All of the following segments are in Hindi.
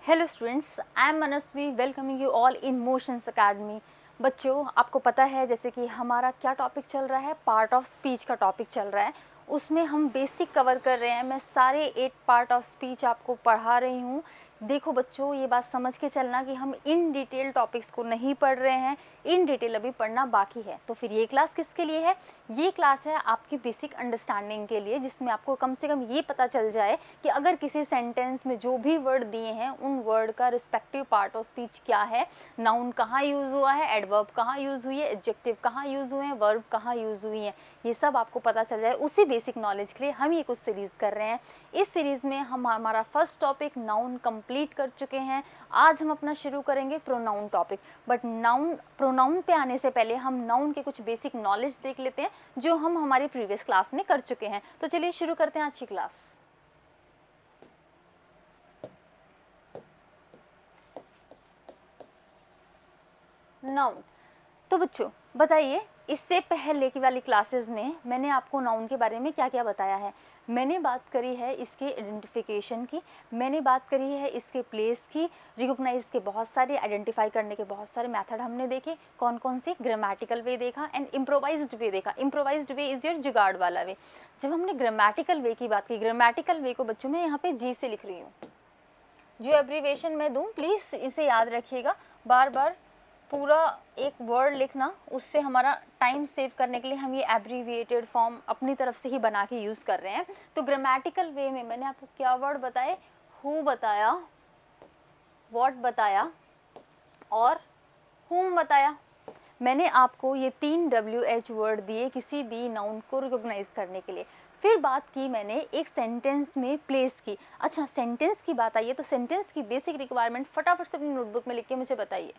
Hello students, I am Manasvi welcoming you all in motions academy. बच्चों, आपको पता है जैसे कि हमारा क्या टॉपिक चल रहा है, पार्ट ऑफ स्पीच का टॉपिक चल रहा है। उसमें हम बेसिक कवर कर रहे हैं। मैं सारे 8 पार्ट ऑफ स्पीच आपको पढ़ा रही हूँ। देखो बच्चों, ये बात समझ के चलना कि हम इन डिटेल टॉपिक्स को नहीं पढ़ रहे हैं, इन डिटेल अभी पढ़ना बाकी है। तो फिर ये क्लास किसके लिए है? ये क्लास है आपकी बेसिक अंडरस्टैंडिंग के लिए, जिसमें आपको कम से कम ये पता चल जाए कि अगर किसी सेंटेंस में जो भी वर्ड दिए हैं उन वर्ड का रिस्पेक्टिव पार्ट ऑफ स्पीच क्या है, नाउन कहाँ यूज़ हुआ है, एडवर्ब कहाँ यूज़ हुई है, एडजेक्टिव कहाँ यूज़ हुए हैं, वर्ब कहाँ यूज़ हुई हैं, ये सब आपको पता चल जाए। उसी बेसिक नॉलेज के लिए हम ये कुछ सीरीज़ कर रहे हैं। इस सीरीज़ में हम हमारा फर्स्ट टॉपिक नाउन कंप्लीट कर चुके हैं। आज हम अपना शुरू करेंगे pronoun topic. But noun pronoun पे आने से पहले हम नाउन के कुछ बेसिक नॉलेज देख लेते हैं जो हम हमारी प्रीवियस क्लास में कर चुके हैं। तो चलिए शुरू करते हैं आज की क्लास। नाउन। तो बच्चों बताइए, इससे पहले की वाली क्लासेस में मैंने आपको नाउन के बारे में क्या क्या बताया है। मैंने बात करी है इसके आइडेंटिफिकेशन की, मैंने बात करी है इसके प्लेस की, रिकॉग्नाइज के बहुत सारे, आइडेंटिफाई करने के बहुत सारे मेथड हमने देखे। कौन कौन से? ग्रामेटिकल वे देखा एंड इम्प्रोवाइज्ड वे देखा। इम्प्रोवाइज्ड वे इज योर जुगाड़ वाला वे। जब हमने ग्रामेटिकल वे की बात की, ग्रामेटिकल वे को बच्चों मैं यहाँ पे जी से लिख रही हूँ। जो एब्रीवेशन मैं दूँ प्लीज़ इसे याद रखिएगा। बार बार पूरा एक वर्ड लिखना, उससे हमारा टाइम सेव करने के लिए हम ये एब्रीविएटेड फॉर्म अपनी तरफ से ही बना के यूज़ कर रहे हैं। तो ग्रामेटिकल वे में मैंने आपको क्या वर्ड बताए? हु बताया, व्हाट बताया और whom बताया। मैंने आपको ये 3 WH वर्ड दिए किसी भी नाउन को रिकॉग्नाइज करने के लिए। फिर बात की मैंने एक सेंटेंस में प्लेस की। अच्छा, सेंटेंस की बात आई है तो सेंटेंस की बेसिक रिक्वायरमेंट फटाफट से अपनी नोटबुक में लिख के मुझे बताइए।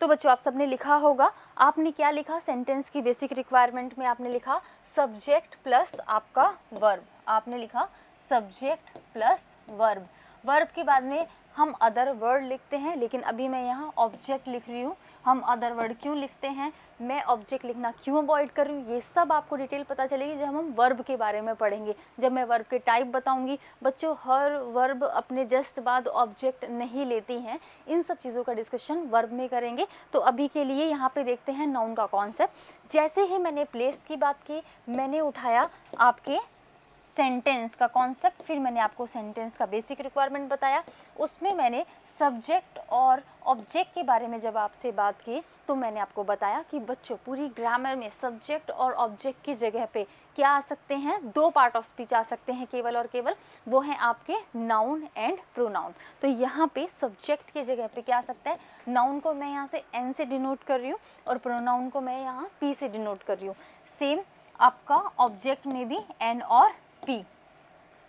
तो बच्चों आप सबने लिखा होगा। आपने क्या लिखा? सेंटेंस की बेसिक रिक्वायरमेंट में आपने लिखा सब्जेक्ट प्लस आपका वर्ब। आपने लिखा सब्जेक्ट प्लस वर्ब। वर्ब के बाद में हम अदर वर्ड लिखते हैं, लेकिन अभी मैं यहाँ ऑब्जेक्ट लिख रही हूँ। हम अदर वर्ड क्यों लिखते हैं, मैं ऑब्जेक्ट लिखना क्यों अवॉइड कर रही हूँ, ये सब आपको डिटेल पता चलेगी जब हम वर्ब के बारे में पढ़ेंगे। जब मैं वर्ब के टाइप बताऊंगी। बच्चों, हर वर्ब अपने जस्ट बाद ऑब्जेक्ट नहीं लेती हैं। इन सब चीज़ों का डिस्कशन वर्ब में करेंगे। तो अभी के लिए यहाँ पे देखते हैं नाउन का कॉन्सेप्ट। जैसे ही मैंने प्लेस की बात की, मैंने उठाया आपके सेंटेंस का कॉन्सेप्ट, फिर मैंने आपको सेंटेंस का बेसिक रिक्वायरमेंट बताया। उसमें मैंने सब्जेक्ट और ऑब्जेक्ट के बारे में जब आपसे बात की तो मैंने आपको बताया कि बच्चों पूरी ग्रामर में सब्जेक्ट और ऑब्जेक्ट की जगह पे क्या आ सकते हैं? 2 पार्ट ऑफ स्पीच आ सकते हैं केवल और केवल, वो हैं आपके नाउन एंड प्रोनाउन। तो यहाँ पे सब्जेक्ट की जगह पे क्या आ सकता है? नाउन को मैं यहाँ से एन से डिनोट कर रही हूँ और प्रोनाउन को मैं यहाँ पी से डिनोट कर रही हूँ। सेम आपका ऑब्जेक्ट में भी एन और पी।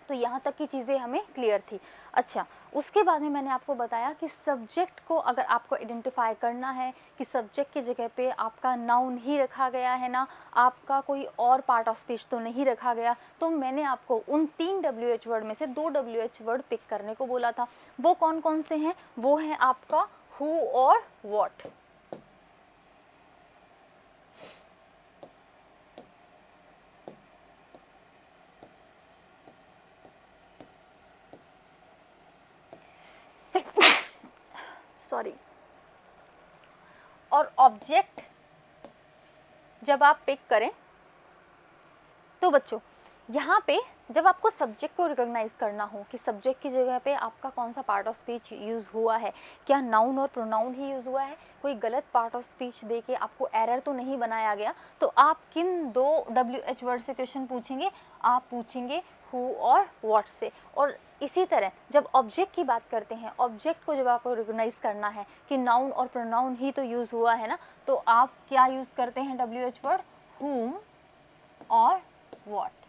तो यहाँ तक की चीज़ें हमें क्लियर थी। अच्छा, उसके बाद में मैंने आपको बताया कि सब्जेक्ट को अगर आपको आइडेंटिफाई करना है कि सब्जेक्ट की जगह पे आपका नाउन ही रखा गया है ना, आपका कोई और पार्ट ऑफ स्पीच तो नहीं रखा गया, तो मैंने आपको उन 3 WH वर्ड में से 2 WH वर्ड पिक करने को बोला था। वो कौन कौन से हैं? वो हैं आपका हु और व्हाट। सॉरी। और ऑब्जेक्ट जब आप पिक करें तो बच्चों यहाँ पे जब आपको सब्जेक्ट को रिकॉग्नाइज करना हो कि सब्जेक्ट की जगह पे आपका कौन सा पार्ट ऑफ स्पीच यूज़ हुआ है, क्या नाउन और प्रोनाउन ही यूज़ हुआ है, कोई गलत पार्ट ऑफ स्पीच दे के आपको एरर तो नहीं बनाया गया, तो आप किन 2 WH वर्ड से क्वेश्चन पूछेंगे? आप पूछेंगे हु और व्हाट से। और इसी तरह जब ऑब्जेक्ट की बात करते हैं, ऑब्जेक्ट को जब आपको रिकॉग्नाइज करना है कि नाउन और प्रोनाउन ही तो यूज़ हुआ है ना, तो आप क्या यूज़ करते हैं? WH वर्ड whom और what।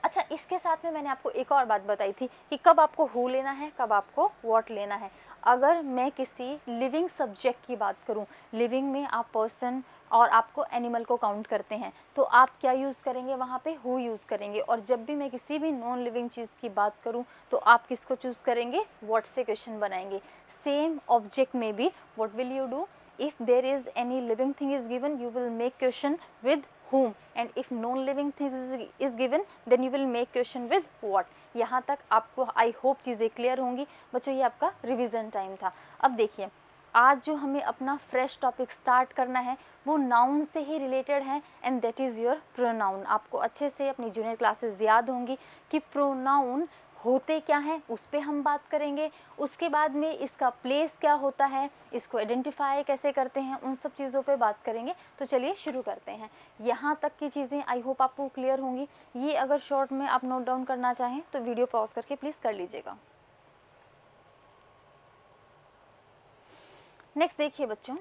अच्छा, इसके साथ में मैंने आपको एक और बात बताई थी कि कब आपको हु लेना है, कब आपको व्हाट लेना है। अगर मैं किसी लिविंग सब्जेक्ट की बात करूं, लिविंग में आप पर्सन और आपको एनिमल को काउंट करते हैं, तो आप क्या यूज़ करेंगे? वहाँ पे हु यूज़ करेंगे। और जब भी मैं किसी भी नॉन लिविंग चीज़ की बात करूँ तो आप किसको चूज़ करेंगे? व्हाट से क्वेश्चन बनाएंगे। सेम ऑब्जेक्ट में भी what will you do? If there is any living thing is given, you will make question with whom, and if non living things is given then you will make question with what. यहाँ तक आपको आई होप चीज़ें क्लियर होंगी बच्चों। ये आपका रिवीजन टाइम था। अब देखिए आज जो हमें अपना फ्रेश टॉपिक स्टार्ट करना है वो नाउन से ही रिलेटेड है, and that is your pronoun. आपको अच्छे से अपनी जूनियर क्लासेस याद होंगी कि प्रोनाउन होते क्या हैं, उस पर हम बात करेंगे। उसके बाद में इसका प्लेस क्या होता है, इसको आइडेंटिफाई कैसे करते हैं, उन सब चीज़ों पे बात करेंगे। तो चलिए शुरू करते हैं। यहाँ तक की चीज़ें आई होप आपको क्लियर होंगी। ये अगर शॉर्ट में आप नोट डाउन करना चाहें तो वीडियो पॉज करके प्लीज़ कर लीजिएगा। नेक्स्ट देखिए बच्चों,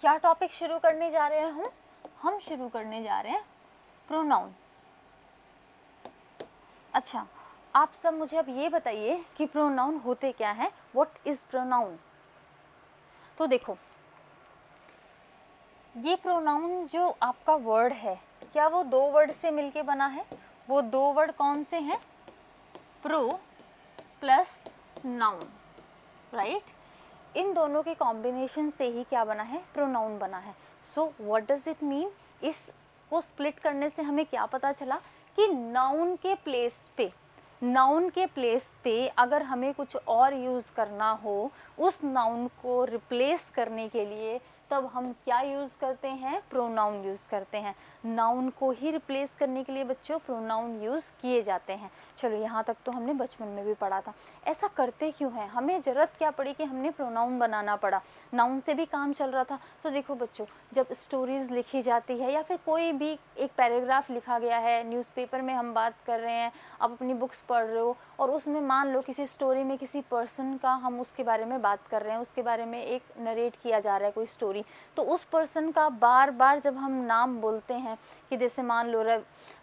क्या टॉपिक शुरू करने जा रहे हैं हम शुरू करने जा रहे हैं प्रोनाउन। अच्छा, आप सब मुझे अब ये बताइए कि प्रोनाउन होते क्या हैं, व्हाट इज प्रोनाउन। तो देखो ये प्रोनाउन जो आपका वर्ड है, क्या वो दो वर्ड से मिलके बना है? वो दो वर्ड कौन से हैं? Pro plus noun, right. इन दोनों के कॉम्बिनेशन से ही क्या बना है? प्रोनाउन बना है। So what does it mean? इसको स्प्लिट करने से हमें क्या पता चला कि नाउन के प्लेस पे अगर हमें कुछ और यूज़ करना हो, उस नाउन को रिप्लेस करने के लिए तब हम क्या यूज़ करते हैं? प्रोनाउन यूज़ करते हैं। नाउन को ही रिप्लेस करने के लिए बच्चों प्रोनाउन यूज़ किए जाते हैं। चलो यहाँ तक तो हमने बचपन में भी पढ़ा था। ऐसा करते क्यों हैं? हमें ज़रूरत क्या पड़ी कि हमने प्रोनाउन बनाना पड़ा? नाउन से भी काम चल रहा था। तो देखो बच्चों, जब स्टोरीज़ लिखी जाती है या फिर कोई भी एक पैराग्राफ लिखा गया है, न्यूज़पेपर में हम बात कर रहे हैं, आप अपनी बुक्स पढ़ रहे हो और उसमें मान लो किसी स्टोरी में किसी पर्सन का हम उसके बारे में बात कर रहे हैं, उसके बारे में एक नरेट किया जा रहा है कोई स्टोरी, तो उस पर्सन का बार बार जब हम नाम बोलते हैं कि जैसे मान लो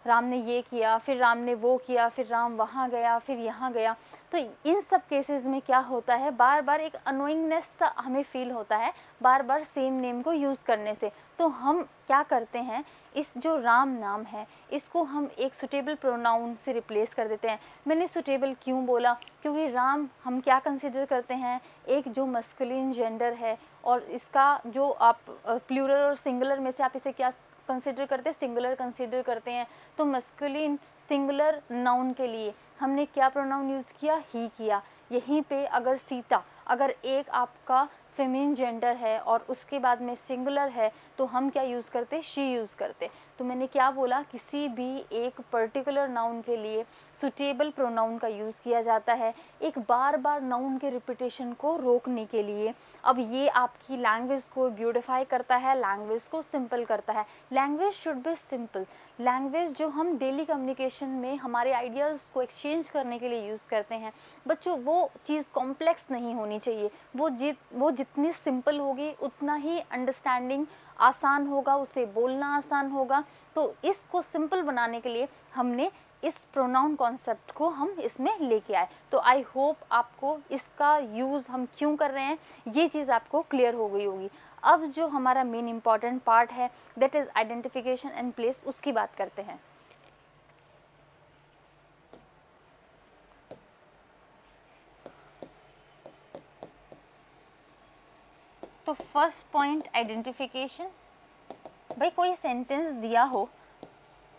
राम ने ये किया, फिर राम ने वो किया, फिर राम वहाँ गया, फिर यहाँ गया, तो इन सब केसेस में क्या होता है, बार बार एक अनोइंगनेस सा हमें फील होता है बार बार सेम नेम को यूज़ करने से। तो हम क्या करते हैं, इस जो राम नाम है इसको हम एक सुटेबल प्रोनाउन से रिप्लेस कर देते हैं। मैंने सुटेबल क्यों बोला? क्योंकि राम हम क्या कंसिडर करते हैं? एक जो मस्कुलिन जेंडर है, और इसका जो आप प्लूरल और सिंगुलर में से आप इसे क्या कंसिडर करते हैं? सिंगुलर कंसिडर करते हैं। तो मस्कुलिन सिंगुलर नाउन के लिए हमने क्या प्रोनाउन यूज़ किया? ही किया। यहीं पे अगर सीता, अगर एक आपका फेमिनिन जेंडर है और उसके बाद में सिंगुलर है तो हम क्या यूज़ करते? शी यूज़ करते। तो मैंने क्या बोला? किसी भी एक पर्टिकुलर नाउन के लिए सुटेबल प्रोनाउन का यूज़ किया जाता है, एक बार बार नाउन के रिपीटेशन को रोकने के लिए। अब ये आपकी लैंग्वेज को ब्यूटिफाई करता है, लैंग्वेज को सिंपल करता है। Language should be simple. Language जो हम डेली कम्युनिकेशन में हमारे आइडियाज़ को एक्सचेंज करने के लिए यूज़ करते हैं बच्चों, वो चीज़ कॉम्प्लेक्स नहीं होनी चाहिए। वो जितनी सिंपल होगी उतना ही अंडरस्टैंडिंग आसान होगा, उसे बोलना आसान होगा। तो इसको सिंपल बनाने के लिए हमने इस प्रोनाउन कॉन्सेप्ट को हम इसमें लेके आए। तो आई होप आपको इसका यूज़ हम क्यों कर रहे हैं ये चीज़ आपको क्लियर हो गई होगी। अब जो हमारा मेन इम्पॉर्टेंट पार्ट है that is identification and place, उसकी बात करते हैं। तो फर्स्ट पॉइंट आइडेंटिफिकेशन। भाई कोई सेंटेंस दिया हो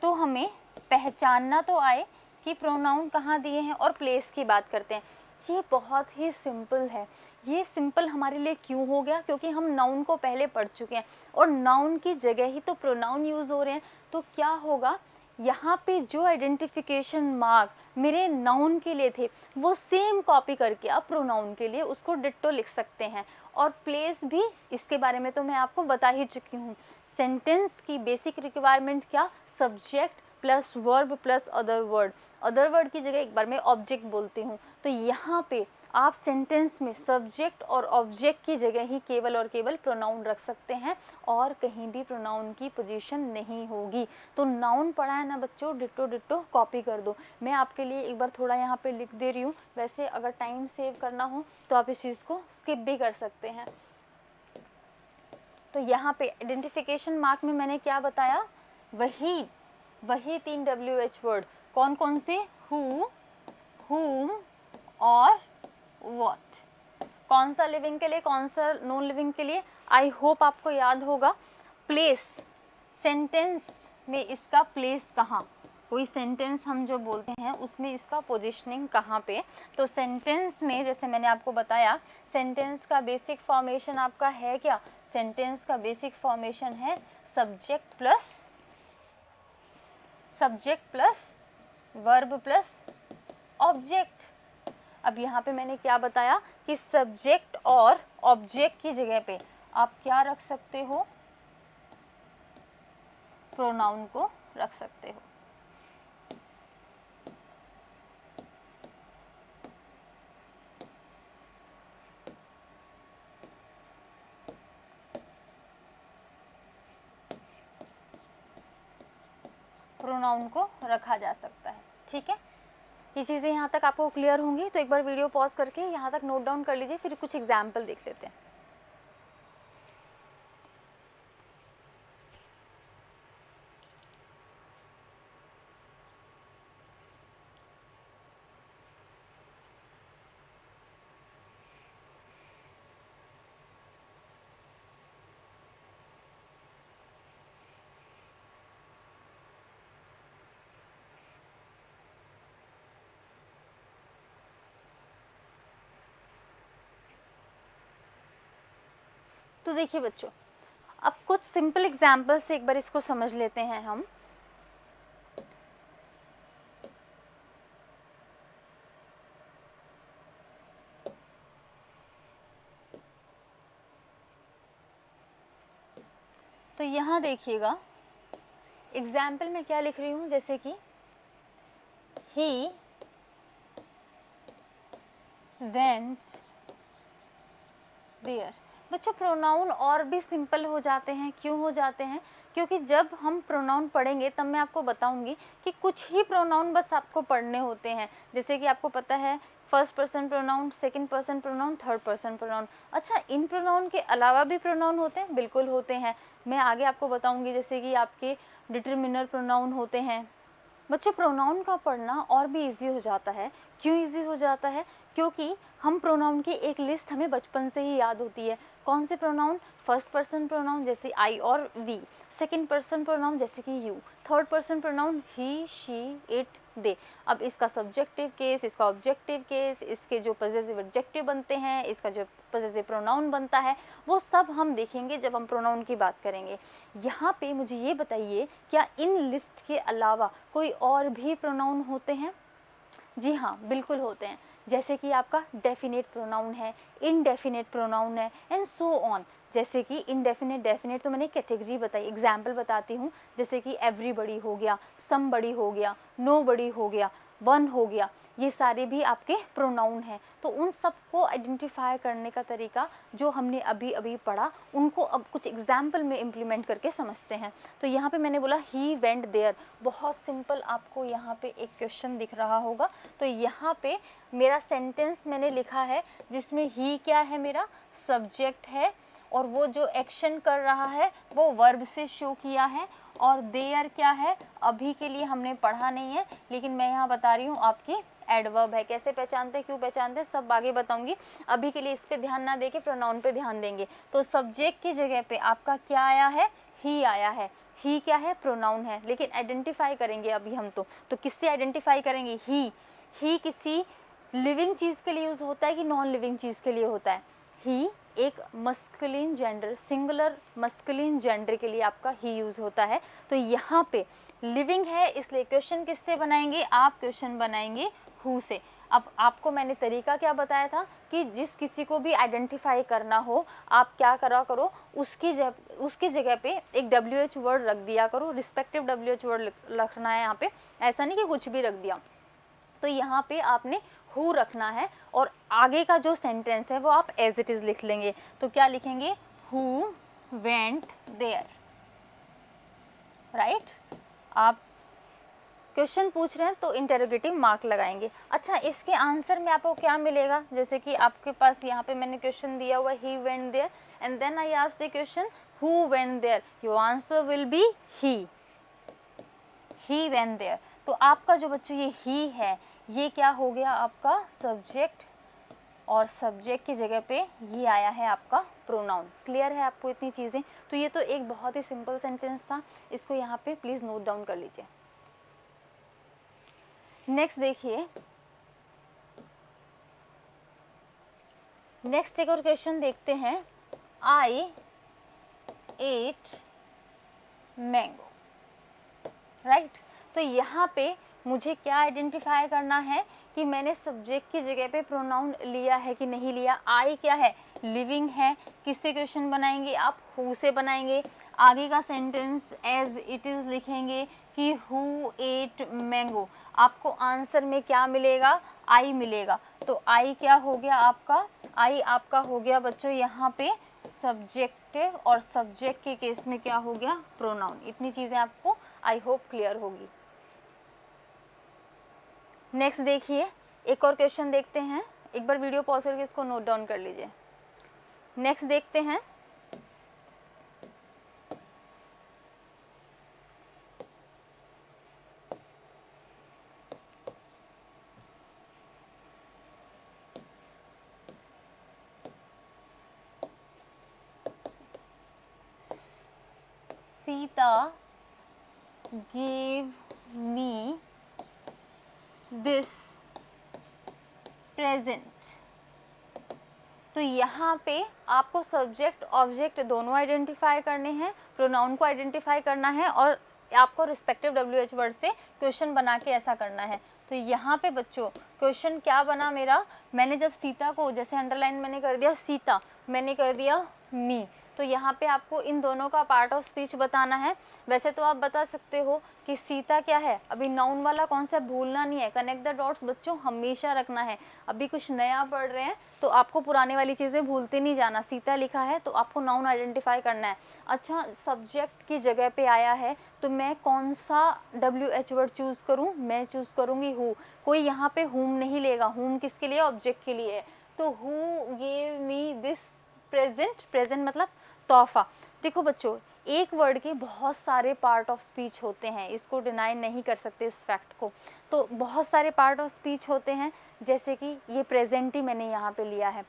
तो हमें पहचानना तो आए कि प्रोनाउन कहाँ दिए हैं, और प्लेस की बात करते हैं। ये बहुत ही सिंपल है। ये सिंपल हमारे लिए क्यों हो गया? क्योंकि हम नाउन को पहले पढ़ चुके हैं और नाउन की जगह ही तो प्रोनाउन यूज़ हो रहे हैं। तो क्या होगा, यहाँ पे जो आइडेंटिफिकेशन मार्क मेरे नाउन के लिए थे वो सेम कॉपी करके आप प्रोनाउन के लिए उसको डिट्टो लिख सकते हैं। और प्लेस भी, इसके बारे में तो मैं आपको बता ही चुकी हूँ। सेंटेंस की बेसिक रिक्वायरमेंट क्या? Subject plus verb plus other word की जगह एक बार मैं ऑब्जेक्ट बोलती हूँ। तो यहाँ पे आप सेंटेंस में सब्जेक्ट और ऑब्जेक्ट की जगह ही केवल और केवल प्रोनाउन रख सकते हैं और कहीं भी प्रोनाउन की पोजीशन नहीं होगी। तो नाउन पढ़ा है ना बच्चों, डिट्टो डिट्टो कॉपी कर दो। मैं आपके लिए एक बार थोड़ा यहाँ पे लिख दे रही हूँ। वैसे अगर टाइम सेव करना हो तो आप इस चीज़ को स्किप भी कर सकते हैं। तो यहाँ पे आइडेंटिफिकेशन मार्क में मैंने क्या बताया? वही 3 WH वर्ड, कौन कौन से? हु, whom और what। कौन सा लिविंग के लिए, कौन सा नॉन लिविंग के लिए? आई होप आपको याद होगा। प्लेस, सेंटेंस में इसका प्लेस कहाँ? कोई सेंटेंस हम जो बोलते हैं उसमें इसका पोजिशनिंग कहाँ पे? तो सेंटेंस में जैसे मैंने आपको बताया, सेंटेंस का बेसिक फॉर्मेशन आपका है क्या? सेंटेंस का बेसिक फॉर्मेशन है subject plus verb plus object. अब यहाँ पे मैंने क्या बताया कि सब्जेक्ट और ऑब्जेक्ट की जगह पे आप क्या रख सकते हो? प्रोनाउन को रख सकते हो। प्रोनाउन को रखा जा सकता है, ठीक है। ये चीज़ें यहाँ तक आपको क्लियर होंगी, तो एक बार वीडियो पॉज करके यहाँ तक नोट डाउन कर लीजिए, फिर कुछ एग्जाम्पल देख लेते हैं। तो देखिए बच्चों, अब कुछ सिंपल एग्जाम्पल से एक बार इसको समझ लेते हैं हम। तो यहाँ देखिएगा, एग्जाम्पल में क्या लिख रही हूँ, जैसे कि ही वेंट देयर। बच्चों प्रोनाउन और भी सिंपल हो जाते हैं, क्यों हो जाते हैं? क्योंकि जब हम प्रोनाउन पढ़ेंगे तब मैं आपको बताऊंगी कि कुछ ही प्रोनाउन बस आपको पढ़ने होते हैं। जैसे कि आपको पता है first person pronoun, second person pronoun, third person pronoun. अच्छा, इन प्रोनाउन के अलावा भी प्रोनाउन होते हैं? बिल्कुल होते हैं, मैं आगे आपको बताऊंगी। जैसे कि आपके डिटरमिनर प्रोनाउन होते हैं। बच्चों प्रोनाउन का पढ़ना और भी इजी हो जाता है। क्यों इजी हो जाता है? क्योंकि हम प्रोनाउन की एक लिस्ट हमें बचपन से ही याद होती है। कौन से प्रोनाउन? फर्स्ट पर्सन प्रोनाउन जैसे आई और वी, सेकंड पर्सन प्रोनाउन जैसे कि you, third person pronoun he, she, it, they. अब इसका सब्जेक्टिव केस, इसका ऑब्जेक्टिव केस, इसके जो पॉजेसिव एडजेक्टिव बनते हैं, इसका जो पॉजेसिव प्रोनाउन बनता है, वो सब हम देखेंगे जब हम प्रोनाउन की बात करेंगे। यहाँ पे मुझे ये बताइए, क्या इन लिस्ट के अलावा कोई और भी प्रोनाउन होते हैं? जी हाँ, बिल्कुल होते हैं। जैसे कि आपका डेफिनेट प्रोनाउन है, इनडेफिनेट प्रोनाउन है, एंड सो ऑन। जैसे कि इनडेफिनेट, डेफिनेट तो मैंने कैटेगरी बताई, एग्जाम्पल बताती हूँ। जैसे कि एवरीबडी हो गया, समबडी हो गया, नोबडी हो गया, वन हो गया, ये सारे भी आपके प्रोनाउन हैं। तो उन सबको आइडेंटिफाई करने का तरीका जो हमने अभी अभी पढ़ा, उनको अब कुछ एग्जाम्पल में इम्प्लीमेंट करके समझते हैं। तो यहाँ पे मैंने बोला ही वेंट देयर, बहुत सिंपल। आपको यहाँ पे एक क्वेश्चन दिख रहा होगा। तो यहाँ पे मेरा सेंटेंस मैंने लिखा है जिसमें ही क्या है, मेरा सब्जेक्ट है, और वो जो एक्शन कर रहा है वो वर्ब से शो किया है। और देयर क्या है, अभी के लिए हमने पढ़ा नहीं है, लेकिन मैं यहाँ बता रही हूँ आपकी एडवर्ब है। कैसे पहचानते हैं, क्यों पहचानते हैं, सब आगे बताऊंगी। अभी के लिए इस पे ध्यान ना देके प्रोनाउन पे ध्यान देंगे। तो सब्जेक्ट की जगह पे आपका क्या आया है? ही आया है। ही क्या है? प्रोनाउन है। लेकिन आइडेंटिफाई करेंगे अभी हम तो किससे आइडेंटिफाई करेंगे? ही किसी लिविंग चीज़ के लिए यूज़ होता है कि नॉन लिविंग चीज़ के लिए होता है? ही एक masculine gender, singular masculine gender के लिए आपका ही यूज़ होता है। तो यहाँ पे लिविंग है, इसलिए क्वेश्चन किससे बनाएंगे आप? क्वेश्चन बनाएंगे हु से। अब आपको मैंने तरीका क्या बताया था कि जिस किसी को भी आइडेंटिफाई करना हो, आप क्या करा करो, उसकी जगह पे एक WH वर्ड रख दिया करो, रिस्पेक्टिव WH वर्ड रखना है यहाँ पे, ऐसा नहीं कि कुछ भी रख दिया। तो यहाँ पे आपने हु रखना है, और आगे का जो सेंटेंस है वो आप एज इट इज़ लिख लेंगे। तो क्या लिखेंगे? Who went there, right. आप क्वेश्चन पूछ रहे हैं तो इंटेरोगेटिव मार्क लगाएंगे। अच्छा, इसके आंसर में आपको क्या मिलेगा? जैसे कि आपके पास यहाँ पे मैंने क्वेश्चन दिया हुआ he went there and then I asked a question who went there, your answer will be he. He went there. तो आपका जो बच्चों ये ही है, ये क्या हो गया आपका सब्जेक्ट, और सब्जेक्ट की जगह पे ये आया है आपका प्रोनाउन। क्लियर है आपको इतनी चीज़ें? तो ये तो एक बहुत ही सिंपल सेंटेंस था, इसको यहाँ पे प्लीज़ नोट डाउन कर लीजिए। नेक्स्ट देखिए, नेक्स्ट एक और क्वेश्चन देखते हैं। आई एट मैंगो, राइट। तो यहाँ पे मुझे क्या आइडेंटिफाई करना है कि मैंने सब्जेक्ट की जगह पे प्रोनाउन लिया है कि नहीं लिया। आई क्या है, लिविंग है। किससे क्वेश्चन बनाएंगे आप, हु से बनाएंगे। आगे का सेंटेंस एज इट इज लिखेंगे कि हु एट मैंगो। आपको आंसर में क्या मिलेगा, आई मिलेगा। तो आई क्या हो गया आपका, आई आपका हो गया बच्चों यहाँ पे सब्जेक्टिव, और सब्जेक्ट के केस में क्या हो गया प्रोनाउन। इतनी चीज़ें आपको आई होप क्लियर होगी। नेक्स्ट देखिए, एक और क्वेश्चन देखते हैं। एक बार वीडियो पॉज करके इसको नोट डाउन कर लीजिए। नेक्स्ट देखते हैं, Sita gave me this present। तो यहाँ पे आपको सब्जेक्ट ऑब्जेक्ट दोनों आइडेंटिफाई करने हैं, प्रोनाउन को आइडेंटिफाई करना है, और आपको रिस्पेक्टिव WH वर्ड से क्वेश्चन बना के ऐसा करना है। तो यहाँ पे बच्चों क्वेश्चन क्या बना मेरा, मैंने जब सीता को, जैसे अंडरलाइन मैंने कर दिया सीता, मैंने कर दिया मी, तो यहाँ पे आपको इन दोनों का पार्ट ऑफ स्पीच बताना है। वैसे तो आप बता सकते हो कि सीता क्या है, अभी नाउन वाला कॉन्सेप्ट भूलना नहीं है, कनेक्ट द डॉट्स बच्चों हमेशा रखना है। अभी कुछ नया पढ़ रहे हैं तो आपको पुराने वाली चीज़ें भूलते नहीं जाना। सीता लिखा है तो आपको नाउन आइडेंटिफाई करना है। अच्छा, सब्जेक्ट की जगह पे आया है तो मैं कौन सा WH वर्ड चूज़ करूँ, मैं चूज़ करूँगी हु। कोई यहाँ पे हुम नहीं लेगा, हुम किसके लिए, ऑब्जेक्ट के लिए है। तो who gave me this present, present मतलब तोहफा। देखो बच्चों, एक वर्ड के बहुत सारे पार्ट ऑफ स्पीच होते हैं, इसको डिनाई नहीं कर सकते इस फैक्ट को। तो बहुत सारे पार्ट ऑफ स्पीच होते हैं, जैसे कि ये प्रेजेंट ही मैंने यहाँ पे लिया है।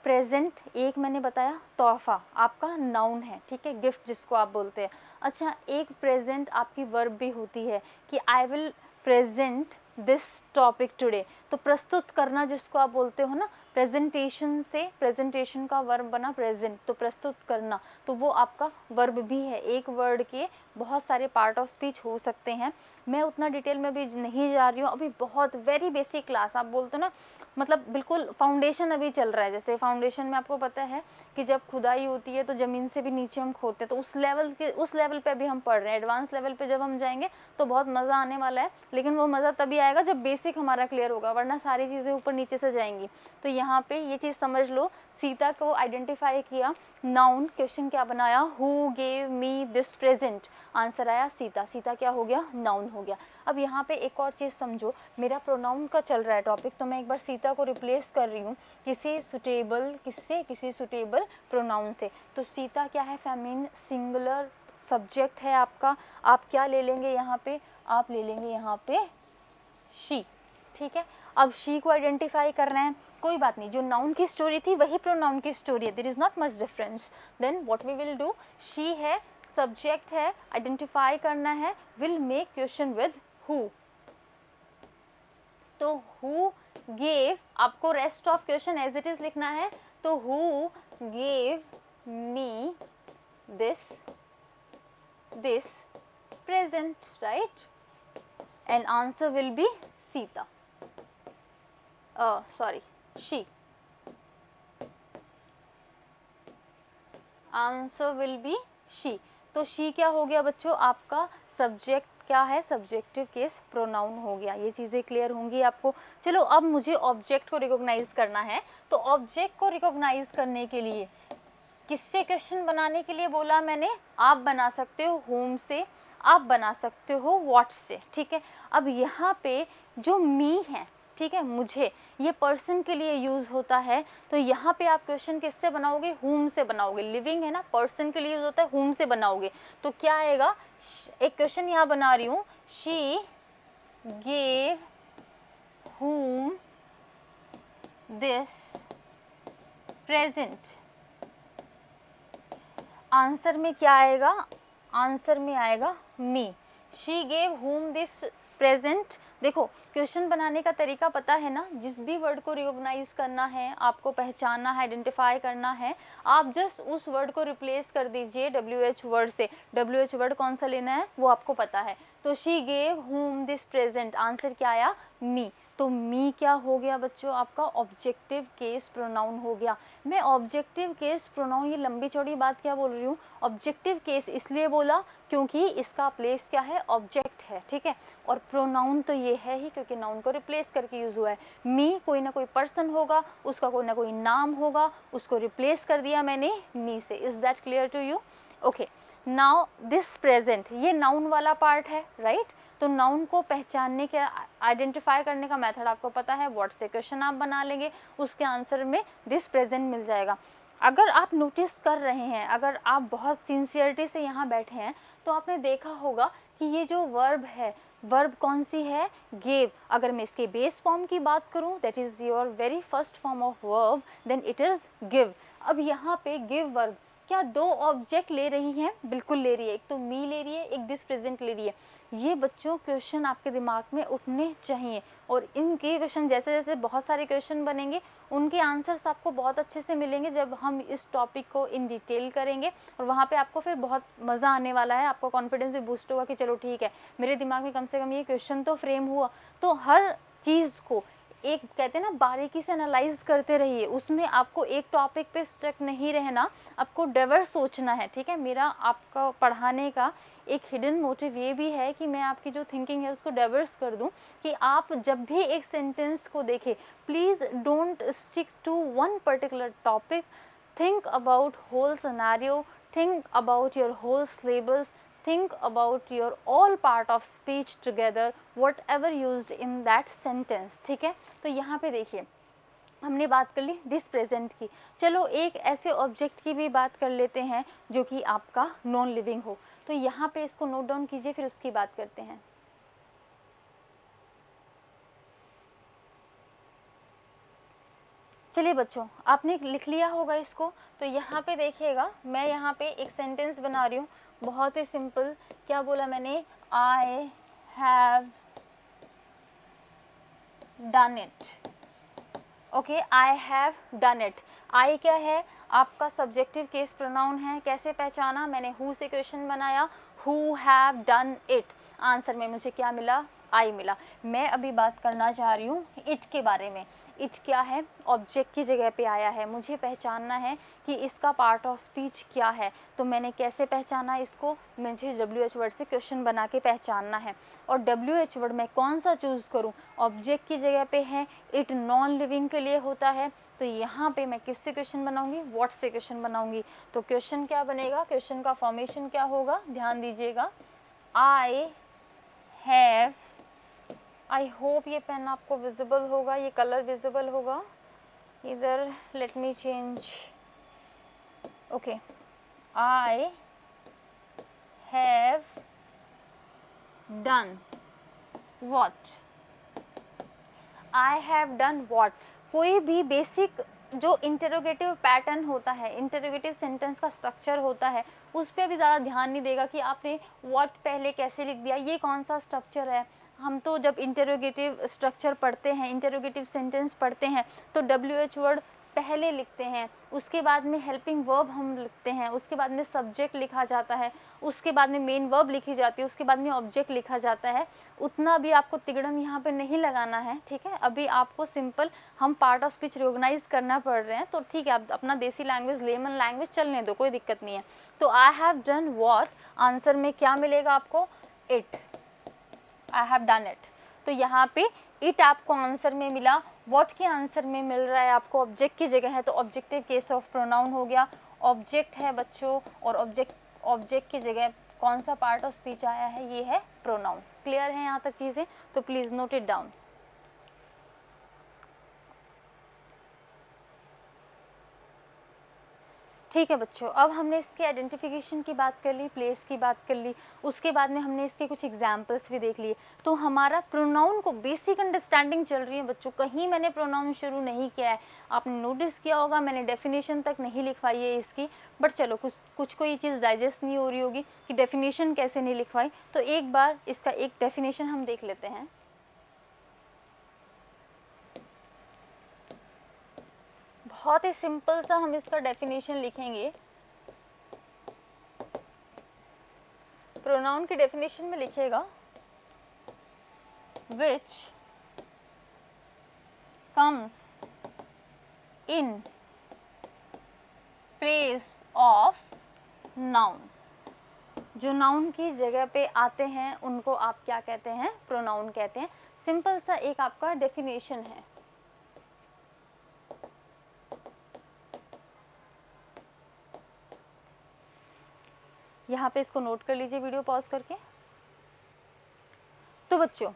प्रेजेंट एक मैंने बताया, तोहफा आपका नाउन है, ठीक है, गिफ्ट जिसको आप बोलते हैं। अच्छा, एक प्रेजेंट आपकी वर्ब भी होती है कि I will present this topic today. तो प्रस्तुत करना जिसको आप बोलते हो ना, प्रेजेंटेशन से प्रेजेंटेशन का वर्ब बना प्रेजेंट, तो प्रस्तुत करना, तो वो आपका वर्ब भी है। एक वर्ड के बहुत सारे पार्ट ऑफ स्पीच हो सकते हैं। मैं उतना डिटेल में भी नहीं जा रही हूँ, अभी बहुत वेरी बेसिक क्लास आप बोलते हो ना, मतलब बिल्कुल फाउंडेशन अभी चल रहा है। जैसे फाउंडेशन में आपको पता है कि जब खुदाई होती है तो ज़मीन से भी नीचे हम खोदते हैं, तो उस लेवल पे अभी हम पढ़ रहे हैं। एडवांस लेवल पे जब हम जाएंगे तो बहुत मज़ा आने वाला है, लेकिन वो मज़ा तभी आएगा जब बेसिक हमारा क्लियर होगा, वरना सारी चीज़ें ऊपर नीचे से जाएंगी। तो यहाँ पे ये चीज़ समझ लो, सीता को आइडेंटिफाई किया, नाउन, क्वेश्चन क्या बनाया, who gave me this present, answer आया सीता। सीता क्या हो गया, नाउन हो गया। अब यहाँ पे एक और चीज़ समझो, मेरा प्रोनाउन का चल रहा है टॉपिक, तो मैं एक बार सीता को रिप्लेस कर रही हूँ किसी सुटेबल प्रोनाउन से। तो सीता क्या है, फेमिनिन सिंगुलर सब्जेक्ट है आपका। आप क्या ले लेंगे यहाँ पे, आप ले लेंगे यहाँ पे शी, ठीक है। अब शी को आइडेंटिफाई कर रहे हैं, कोई बात नहीं, जो नाउन की स्टोरी थी वही प्रोनाउन की स्टोरी है, there is not much difference. Then what we will do, she है, सब्जेक्ट है, आइडेंटिफाई करना है, will make question with who. तो हु गेव, आपको rest of question as it is लिखना है। तो who gave me this present, right, and answer will be Sita, sorry she, answer will be she. तो शी क्या हो गया बच्चों, आपका सब्जेक्ट क्या है, सब्जेक्टिव केस प्रोनाउन हो गया। ये चीज़ें क्लियर होंगी आपको। चलो अब मुझे ऑब्जेक्ट को रिकॉग्नाइज करना है, तो ऑब्जेक्ट को रिकॉग्नाइज करने के लिए किससे क्वेश्चन बनाने के लिए बोला मैंने, आप बना सकते हो होम से, आप बना सकते हो व्हाट से, ठीक है। अब यहाँ पे जो मी है, ठीक है, मुझे, ये पर्सन के लिए यूज़ होता है। तो यहाँ पे आप क्वेश्चन किससे बनाओगे, whom से बनाओगे। लिविंग है ना, पर्सन के लिए यूज़ होता है, whom से बनाओगे। तो क्या आएगा, एक क्वेश्चन यहाँ बना रही हूँ, she gave whom this present. Answer में क्या आएगा, आंसर में आएगा me. She gave whom this present. देखो क्वेश्चन बनाने का तरीका पता है ना, जिस भी वर्ड को रिकॉग्नाइज करना है, आपको पहचानना है, आइडेंटिफाई करना है, आप जस्ट उस वर्ड को रिप्लेस कर दीजिए WH वर्ड से। WH वर्ड कौन सा लेना है वो आपको पता है। तो she gave whom this present, answer क्या आया, मी। तो मी क्या हो गया बच्चों, आपका ऑब्जेक्टिव केस प्रोनाउन हो गया। मैं ऑब्जेक्टिव केस प्रोनाउन, ये लंबी चौड़ी बात क्या बोल रही हूँ, ऑब्जेक्टिव केस इसलिए बोला क्योंकि इसका प्लेस क्या है, ऑब्जेक्ट है, ठीक है। और प्रोनाउन तो ये है ही क्योंकि नाउन को रिप्लेस करके यूज हुआ है। मी कोई ना कोई पर्सन होगा, उसका कोई ना कोई नाम होगा, उसको रिप्लेस कर दिया मैंने मी से। Is that clear to you? Okay, now this present, ये नाउन वाला पार्ट है, राइट। तो नाउन को पहचानने के, आइडेंटिफाई करने का मेथड आपको पता है, व्हाट से क्वेश्चन आप बना लेंगे, उसके आंसर में दिस प्रेजेंट मिल जाएगा। अगर आप नोटिस कर रहे हैं, अगर आप बहुत सिंसियरिटी से यहाँ बैठे हैं, तो आपने देखा होगा कि ये जो वर्ब है, वर्ब कौन सी है, गेव। अगर मैं इसके बेस फॉर्म की बात करूं, that is your very first form of verb, then it is give. अब यहाँ पे गिव वर्ब क्या दो ऑब्जेक्ट ले रही हैं, बिल्कुल ले रही है। एक तो मी ले रही है, एक दिस प्रेजेंट ले रही है। ये बच्चों क्वेश्चन आपके दिमाग में उठने चाहिए, और इनके क्वेश्चन जैसे जैसे बहुत सारे क्वेश्चन बनेंगे, उनके आंसर्स आपको बहुत अच्छे से मिलेंगे जब हम इस टॉपिक को इन डिटेल करेंगे। और वहाँ पे आपको फिर बहुत मज़ा आने वाला है, आपको कॉन्फिडेंस भी बूस्ट होगा कि चलो ठीक है, मेरे दिमाग में कम से कम ये क्वेश्चन तो फ्रेम हुआ। तो हर चीज़ को एक कहते हैं ना, बारीकी से एनालाइज करते रहिए, उसमें आपको एक टॉपिक पे स्टक नहीं रहना, आपको डाइवर्स सोचना है, ठीक है। मेरा आपका पढ़ाने का एक हिडन मोटिव ये भी है कि मैं आपकी जो थिंकिंग है उसको डाइवर्स कर दूं, कि आप जब भी एक सेंटेंस को देखें, please don't stick to one particular topic, think about whole scenario, think about your whole syllabus, think about your all part of speech together, whatever used in that sentence, ठीक है। तो यहाँ पे देखिए, हमने बात कर ली दिस प्रेजेंट की। चलो एक ऐसे ऑब्जेक्ट की भी बात कर लेते हैं जो कि आपका नॉन लिविंग हो। तो यहाँ पे इसको नोट डाउन कीजिए, फिर उसकी बात करते हैं। चलिए बच्चों, आपने लिख लिया होगा इसको। तो यहाँ पे देखिएगा, मैं यहाँ पे एक सेंटेंस बना रही हूँ, बहुत ही सिंपल। क्या बोला मैंने, I have done it. Okay, I have done it. I क्या है, आपका सब्जेक्टिव केस प्रोनाउन है। कैसे पहचाना, मैंने हु से क्वेश्चन बनाया, who have done it. Answer में मुझे क्या मिला, आई मिला। मैं अभी बात करना चाह रही हूँ इट के बारे में। इट क्या है, ऑब्जेक्ट की जगह पे आया है। मुझे पहचानना है कि इसका पार्ट ऑफ स्पीच क्या है। तो मैंने कैसे पहचाना इसको, मुझे WH वर्ड से क्वेश्चन बना के पहचानना है। और WH वर्ड मैं कौन सा चूज़ करूँ, ऑब्जेक्ट की जगह पे है, इट नॉन लिविंग के लिए होता है। तो यहाँ पे मैं किससे क्वेश्चन बनाऊंगी, व्हाट से क्वेश्चन बनाऊंगी। तो क्वेश्चन क्या बनेगा, क्वेश्चन का फॉर्मेशन क्या होगा, ध्यान दीजिएगा। आई हैव, आई होप ये पेन आपको विजिबल होगा, ये कलर विजिबल होगा इधर, let me change. Okay, I have done what, I have done what. कोई भी बेसिक जो इंटरोगेटिव पैटर्न होता है, इंटरोगेटिव सेंटेंस का स्ट्रक्चर होता है, उस पर भी ज़्यादा ध्यान नहीं देगा कि आपने व्हाट पहले कैसे लिख दिया, ये कौन सा स्ट्रक्चर है। हम तो जब इंटरोगेटिव स्ट्रक्चर पढ़ते हैं, इंटरोगेटिव सेंटेंस पढ़ते हैं, तो WH वर्ड पहले लिखते हैं, उसके बाद में हेल्पिंग वर्ब हम लिखते हैं, उसके बाद में सब्जेक्ट लिखा जाता है, उसके बाद में मेन वर्ब लिखी जाती है, उसके बाद में ऑब्जेक्ट लिखा जाता है। उतना भी आपको तिगड़म यहाँ पे नहीं लगाना है, ठीक है। अभी आपको सिंपल हम पार्ट ऑफ स्पीच रिकॉग्नाइज करना पड़ रहे हैं, तो ठीक है, आप अपना देसी लैंग्वेज, लेमन लैंग्वेज चलने दो, कोई दिक्कत नहीं है। तो आई हैव डन व्हाट, आंसर में क्या मिलेगा आपको, it. I have done it. तो यहाँ पे इट आपको आंसर में मिला, व्हाट के आंसर में मिल रहा है आपको, ऑब्जेक्ट की जगह है, तो ऑब्जेक्टिव केस ऑफ प्रोनाउन हो गया। ऑब्जेक्ट है बच्चों, और ऑब्जेक्ट की जगह कौन सा पार्ट ऑफ स्पीच आया है, ये है प्रोनाउन। क्लियर है यहाँ तक चीज़ें, तो प्लीज़ नोट इट डाउन। ठीक है बच्चों, अब हमने इसके आइडेंटिफिकेशन की बात कर ली, प्लेस की बात कर ली, उसके बाद में हमने इसके कुछ एग्जाम्पल्स भी देख लिए। तो हमारा प्रोनाउन को बेसिक अंडरस्टैंडिंग चल रही है बच्चों, कहीं मैंने प्रोनाउन शुरू नहीं किया है। आपने नोटिस किया होगा मैंने डेफिनेशन तक नहीं लिखवाई है इसकी, बट चलो कुछ को ये चीज़ डाइजेस्ट नहीं हो रही होगी कि डेफिनेशन कैसे नहीं लिखवाई, तो एक बार इसका एक डेफिनेशन हम देख लेते हैं। बहुत ही सिंपल सा हम इसका डेफिनेशन लिखेंगे। प्रोनाउन की डेफिनेशन में लिखेगा which comes in place of noun। जो नाउन की जगह पे आते हैं उनको आप क्या कहते हैं? प्रोनाउन कहते हैं। सिंपल सा एक आपका डेफिनेशन है। यहाँ पे इसको नोट कर लीजिए वीडियो पॉज करके। तो बच्चों,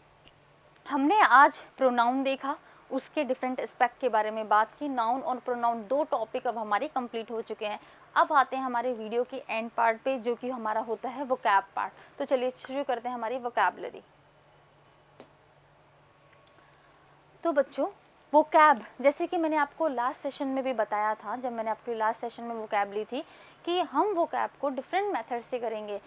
हमने आज प्रोनाउन देखा, उसके डिफरेंट एस्पेक्ट के बारे में बात की। नाउन और प्रोनाउन दो टॉपिक अब हमारे कंप्लीट हो चुके हैं। अब आते हैं हमारे वीडियो के एंड पार्ट पे, जो कि हमारा होता है वोकैब पार्ट। तो चलिए शुरू करते हैं हमारी वोकैबुलरी। तो बच्चों, वोकैब, जैसे कि मैंने आपको लास्ट सेशन में भी बताया था, जब मैंने आपकी लास्ट सेशन में वोकैब ली थी, कि हम वोकैब को डिफरेंट मेथड से करेंगे।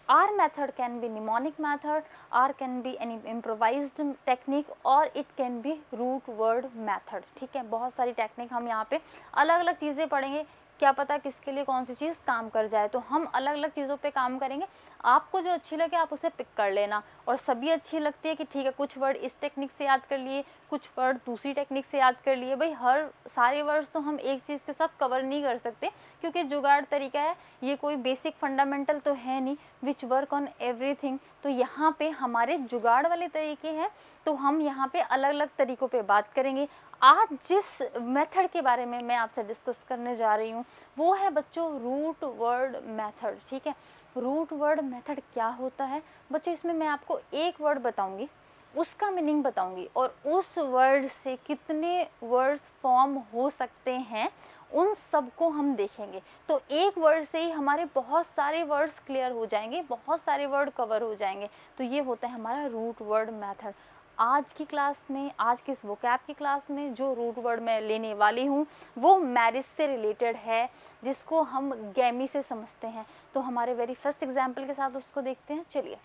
Our method can be mnemonic method, or can be any improvised technique, और it can be root word method। ठीक है, बहुत सारी टेक्निक हम यहाँ पे अलग अलग चीज़ें पढ़ेंगे, क्या पता किसके लिए कौन सी चीज़ काम कर जाए। तो हम अलग अलग चीज़ों पे काम करेंगे, आपको जो अच्छी लगे आप उसे पिक कर लेना। और सभी अच्छी लगती है कि ठीक है, कुछ वर्ड इस टेक्निक से याद कर लिए, कुछ वर्ड दूसरी टेक्निक से याद कर लिए। भाई हर सारे वर्ड्स तो हम एक चीज़ के साथ कवर नहीं कर सकते, क्योंकि जुगाड़ तरीका है, ये कोई बेसिक फंडामेंटल तो है नहीं विच वर्क ऑन एवरीथिंग। तो यहाँ पे हमारे जुगाड़ वाले तरीके हैं, तो हम यहाँ पे अलग अलग तरीक़ों पे बात करेंगे। आज जिस मेथड के बारे में मैं आपसे डिस्कस करने जा रही हूँ वो है बच्चों रूट वर्ड मेथड। ठीक है, रूट वर्ड मेथड क्या होता है बच्चों? इसमें मैं आपको एक वर्ड बताऊंगी, उसका मीनिंग बताऊंगी, और उस वर्ड से कितने वर्ड्स फॉर्म हो सकते हैं उन सबको हम देखेंगे। तो एक वर्ड से ही हमारे बहुत सारे वर्ड्स क्लियर हो जाएंगे, बहुत सारे वर्ड कवर हो जाएंगे। तो ये होता है हमारा रूट वर्ड मेथड। आज की क्लास में, आज की इस वोकैब की क्लास में जो रूट वर्ड मैं लेने वाली हूँ वो मैरिज से रिलेटेड है, जिसको हम गैमी से समझते हैं। तो हमारे वेरी फर्स्ट एग्जाम्पल के साथ उसको देखते हैं। चलिए,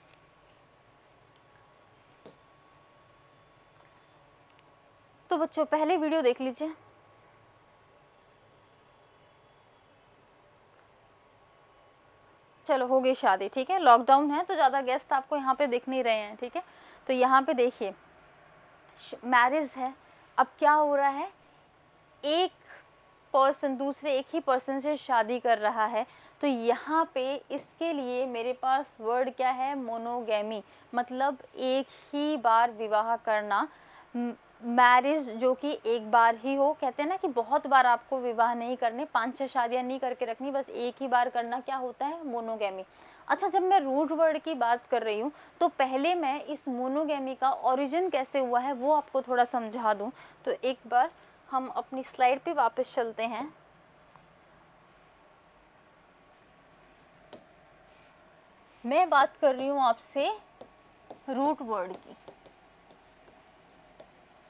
तो बच्चों पहले वीडियो देख लीजिए। चलो, हो गई शादी। ठीक है, लॉकडाउन है तो ज़्यादा गेस्ट आपको यहाँ पे दिख नहीं रहे हैं। ठीक है, तो यहाँ पे देखिए मैरिज है। अब क्या हो रहा है, एक पर्सन दूसरे एक ही पर्सन से शादी कर रहा है। तो यहाँ पे इसके लिए मेरे पास वर्ड क्या है? मोनोगैमी, मतलब एक ही बार विवाह करना। मैरिज जो कि एक बार ही हो, कहते हैं ना कि बहुत बार आपको विवाह नहीं करने, 5-6 शादियां नहीं करके रखनी, बस एक ही बार करना, क्या होता है? मोनोगैमी। अच्छा, जब मैं रूट वर्ड की बात कर रही हूँ तो पहले मैं इस मोनोगैमी का ओरिजिन कैसे हुआ है वो आपको थोड़ा समझा दूँ। तो एक बार हम अपनी स्लाइड पे वापस चलते हैं। मैं बात कर रही हूँ आपसे रूट वर्ड की।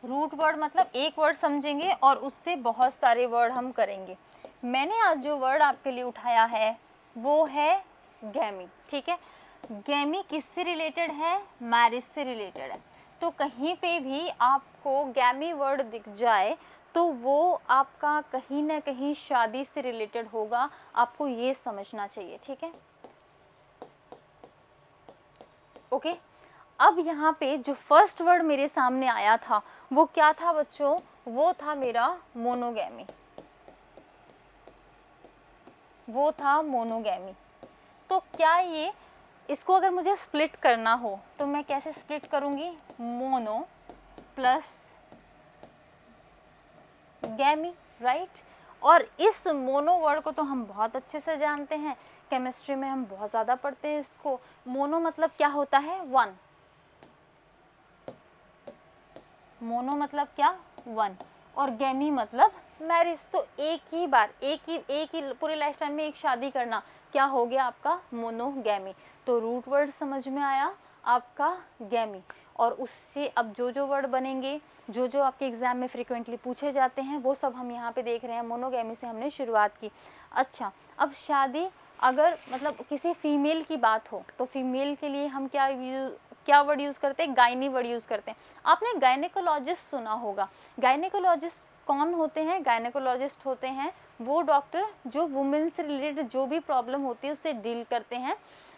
रूट वर्ड मतलब एक वर्ड समझेंगे और उससे बहुत सारे वर्ड हम करेंगे। मैंने आज जो वर्ड आपके लिए उठाया है वो है गैमी। ठीक है, गैमी किससे रिलेटेड है? मैरिज से रिलेटेड है। तो कहीं पे भी आपको गैमी वर्ड दिख जाए तो वो आपका कहीं ना कहीं शादी से रिलेटेड होगा, आपको ये समझना चाहिए। ठीक है, ओके। अब यहाँ पे जो फर्स्ट वर्ड मेरे सामने आया था वो क्या था बच्चों? वो था मेरा मोनोगैमी, वो था मोनोगैमी। तो क्या ये, इसको अगर मुझे स्प्लिट करना हो तो मैं कैसे स्प्लिट करूँगी? Mono plus गैमी, right. और इस मोनो वर्ड को तो हम बहुत अच्छे से जानते हैं, केमिस्ट्री में हम बहुत ज़्यादा पढ़ते हैं इसको। मोनो मतलब क्या होता है? वन। मोनो मतलब क्या? वन। और गैमी मतलब मैरिज, तो एक ही बार, एक ही पूरे लाइफ टाइम में एक शादी करना, क्या हो गया आपका मोनोगैमी। तो रूट वर्ड समझ में आया आपका गैमी, और उससे अब जो जो वर्ड बनेंगे, जो जो आपके एग्जाम में फ्रिक्वेंटली पूछे जाते हैं, वो सब हम यहाँ पे देख रहे हैं। मोनोगैमी से हमने शुरुआत की। अच्छा, अब शादी, अगर मतलब किसी फीमेल की बात हो तो फीमेल के लिए हम क्या वर्ड यूज़ करते हैं, गायनी वर्ड यूज़ करते हैं। आपने गायनेकोलॉजिस्ट सुना होगा। गायनेकोलॉजिस्ट कौन होते हैं? गायनेकोलॉजिस्ट होते हैं वो डॉक्टर जो वुमेन से रिलेटेड जो भी प्रॉब्लम होती है उससे डील करते हैं,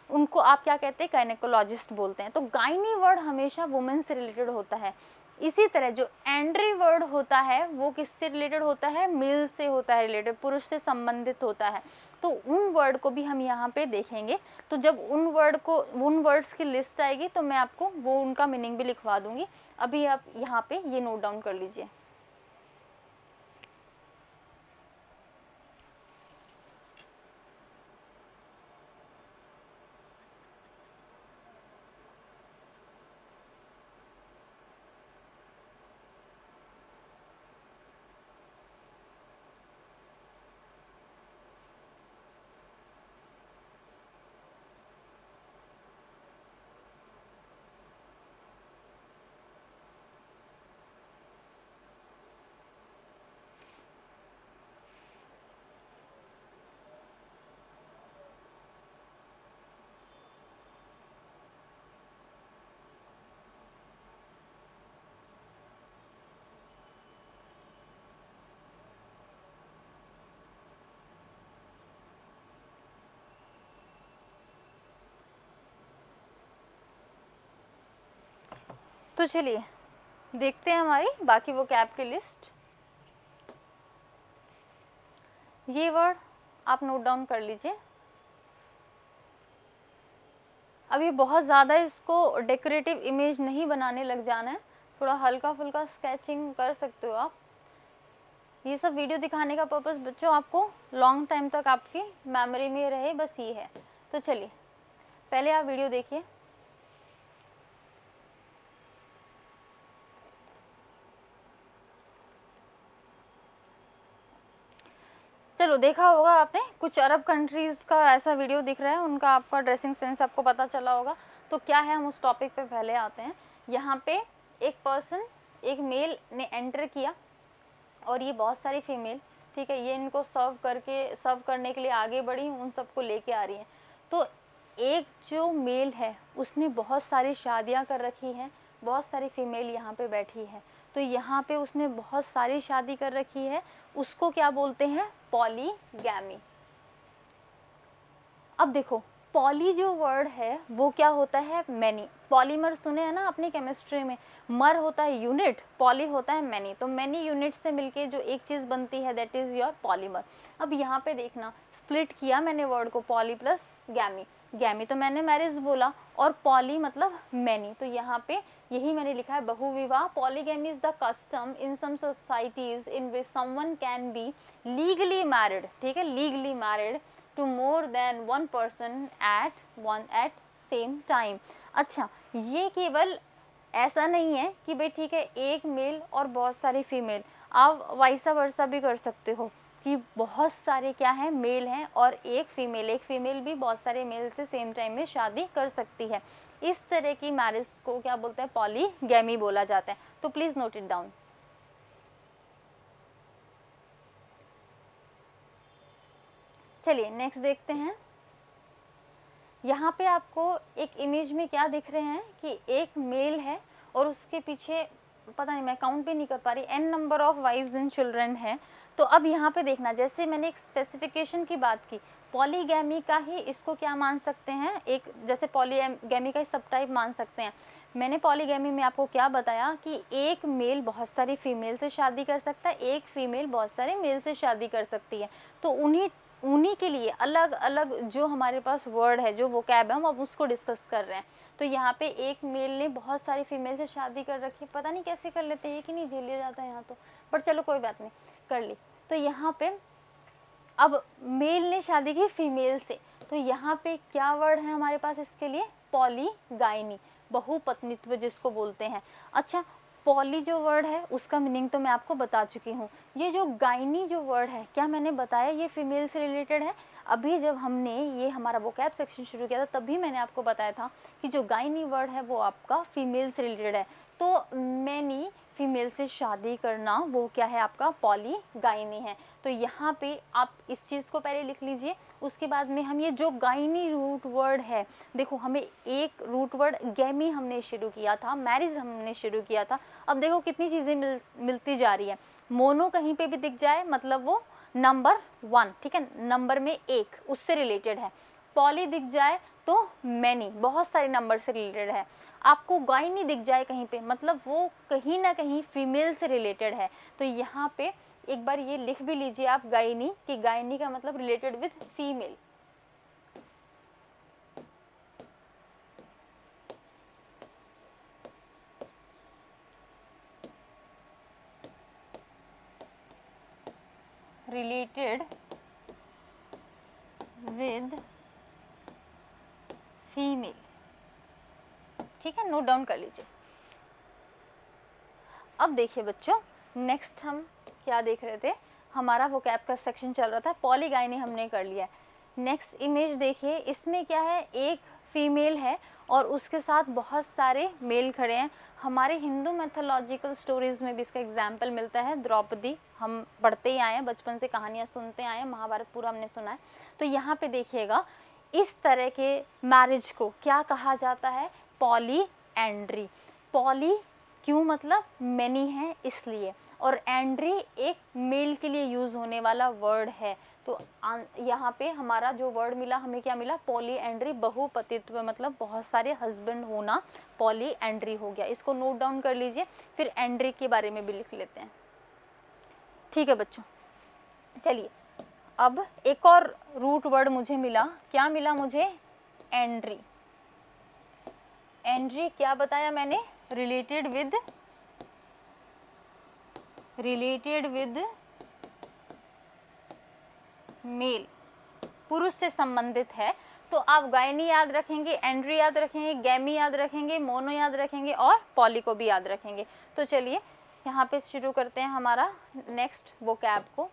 उनको आप क्या कहते हैं? गायनेकोलॉजिस्ट बोलते हैं। तो गायनी वर्ड हमेशा वुमेन से रिलेटेड होता है। इसी तरह जो एंड्री वर्ड होता है वो किससे रिलेटेड होता है? मेल से होता है रिलेटेड, पुरुष से संबंधित होता है। तो उन वर्ड को भी हम यहाँ पे देखेंगे। तो जब उन वर्ड्स की लिस्ट आएगी तो मैं आपको वो उनका मीनिंग भी लिखवा दूंगी। अभी आप यहाँ पे ये नोट डाउन कर लीजिए। तो चलिए देखते हैं हमारी बाकी वो कैब की लिस्ट। ये वर्ड आप नोट डाउन कर लीजिए। अब ये बहुत ज़्यादा इसको डेकोरेटिव इमेज नहीं बनाने लग जाना है, थोड़ा हल्का फुल्का स्केचिंग कर सकते हो आप। ये सब वीडियो दिखाने का पर्पस बच्चों आपको लॉन्ग टाइम तक आपकी मेमोरी में रहे, बस ये है। तो चलिए पहले आप वीडियो देखिए। चलो देखा होगा आपने, कुछ अरब कंट्रीज़ का ऐसा वीडियो दिख रहा है, उनका आपका ड्रेसिंग सेंस आपको पता चला होगा। तो क्या है, हम उस टॉपिक पे पहले आते हैं। यहाँ पे एक पर्सन, एक मेल ने एंटर किया और ये बहुत सारी फीमेल, ठीक है, ये इनको सर्व करने के लिए आगे बढ़ी, उन सबको लेके आ रही हैं। तो एक जो मेल है उसने बहुत सारी शादियां कर रखी हैं, बहुत सारी फीमेल यहाँ पे बैठी है। तो यहाँ पे उसने बहुत सारी शादी कर रखी है, उसको क्या बोलते हैं? पॉलीगैमी। अब देखो, पॉली जो वर्ड है वो क्या होता है? मैनी। पॉलीमर सुने हैं ना आपने केमिस्ट्री में, मर होता है यूनिट, पॉली होता है मैनी। तो मैनी यूनिट से मिलके जो एक चीज़ बनती है दैट इज़ योर पॉलीमर। अब यहाँ पे देखना, स्प्लिट किया मैंने वर्ड को, पॉली प्लस गैमी। गैमी तो मैंने मैरिज बोला, और पॉली मतलब मैनी, तो यहाँ पे यही मैंने लिखा है बहुविवाह। Polygamy is the custom in some societies in which someone can be legally married, ठीक है, legally married to more than one person at same time। अच्छा, ये केवल ऐसा नहीं है कि भाई ठीक है एक मेल और बहुत सारी फीमेल, आप वाइसा वर्सा भी कर सकते हो कि बहुत सारे क्या है, मेल हैं और एक फीमेल भी बहुत सारे मेल से सेम टाइम में शादी कर सकती है। इस तरह की मैरिज को क्या बोलते हैं? पॉलीगैमी बोला जाता है। तो प्लीज नोट इट डाउन। चलिए नेक्स्ट देखते हैं। यहाँ पे आपको एक इमेज में क्या दिख रहे हैं कि एक मेल है और उसके पीछे पता नहीं, मैं काउंट भी नहीं कर पा रही, n number of wives and children है। तो अब यहाँ पे देखना, जैसे मैंने एक स्पेसिफिकेशन की बात की, पॉलीगैमी का ही इसको क्या मान सकते हैं? एक जैसे पॉलीगैमी का ही सब टाइप मान सकते हैं। मैंने पॉलीगैमी में आपको क्या बताया कि एक मेल बहुत सारी फीमेल से शादी कर सकता है, एक फीमेल बहुत सारे मेल से शादी कर सकती है। तो उन्हीं के लिए अलग अलग जो हमारे पास वर्ड है, जो वोकैब है, हम अब उसको डिस्कस कर रहे हैं। तो यहाँ पे एक मेल ने बहुत सारी फीमेल से शादी कर रखी है, पता नहीं कैसे कर लेते हैं कि नहीं झेल लिया जाता है यहाँ तो, पर चलो कोई बात नहीं, कर ली। तो यहाँ पे अब मेल ने शादी की फीमेल से, तो यहाँ पे क्या वर्ड है हमारे पास इसके लिए? पॉलीगाइनी, बहुपत्नित्व जिसको बोलते हैं। अच्छा, पॉली जो वर्ड है उसका मीनिंग तो मैं आपको बता चुकी हूँ। ये जो गायनी जो वर्ड है, क्या मैंने बताया ये फीमेल से रिलेटेड है? अभी जब हमने ये हमारा वोकैब सेक्शन शुरू किया था तभी मैंने आपको बताया था कि जो गायनी वर्ड है वो आपका फीमेल से रिलेटेड है। तो मैनी फीमेल से शादी करना वो क्या है आपका पॉली गायनी है। तो यहाँ पे आप इस चीज़ को पहले लिख लीजिए। उसके बाद में हम ये जो गायनी रूट वर्ड है, देखो हमें एक रूट वर्ड गैमी हमने शुरू किया था, मैरिज हमने शुरू किया था। अब देखो कितनी चीज़ें मिलती जा रही है। मोनो कहीं पे भी दिख जाए मतलब वो नंबर 1, ठीक है, नंबर में एक उससे रिलेटेड है। पॉली दिख जाए तो मैनी बहुत सारे नंबर से रिलेटेड है। आपको गायनी दिख जाए कहीं पे मतलब वो कहीं ना कहीं फीमेल से रिलेटेड है। तो यहाँ पे एक बार ये लिख भी लीजिए आप गायनी, कि गायनी का मतलब related with female. Related with female, ठीक है, नोट डाउन कर लीजिए। अब देखिए बच्चों, नेक्स्ट हम क्या देख रहे थे, हमारा वोकैब का सेक्शन चल रहा था, पॉलीगाइनी हमने कर लिया है। नेक्स्ट इमेज देखिए, इसमें क्या है, एक फीमेल है और उसके साथ बहुत सारे मेल खड़े हैं। हमारे हिंदू मैथोलॉजिकल स्टोरीज में भी इसका एग्जाम्पल मिलता है। द्रौपदी हम पढ़ते ही आए हैं, बचपन से कहानियाँ सुनते आए हैं, महाभारत पूरा हमने सुना है। तो यहाँ पे देखिएगा, इस तरह के मैरिज को क्या कहा जाता है, पॉली एंड्री। पॉली क्यों मतलब मैनी है इसलिए, और एंड्री एक मेल के लिए यूज होने वाला वर्ड है। तो यहाँ पे हमारा जो वर्ड मिला, हमें क्या मिला, पॉली एंड्री, बहुपतित्व मतलब बहुत सारे हस्बैंड होना, पॉली एंड्री हो गया। इसको नोट डाउन कर लीजिए, फिर एंड्री के बारे में भी लिख लेते हैं। ठीक है बच्चों, चलिए अब एक और रूट वर्ड मुझे मिला, क्या मिला मुझे, एंड्री। एंड्री क्या बताया मैंने, रिलेटेड विद मेल, पुरुष से संबंधित है। तो आप गायनी याद रखेंगे, एंड्री याद रखेंगे, गैमी याद रखेंगे, मोनो याद रखेंगे और पॉली को भी याद रखेंगे। तो चलिए यहाँ पे शुरू करते हैं हमारा नेक्स्ट वोकैब को।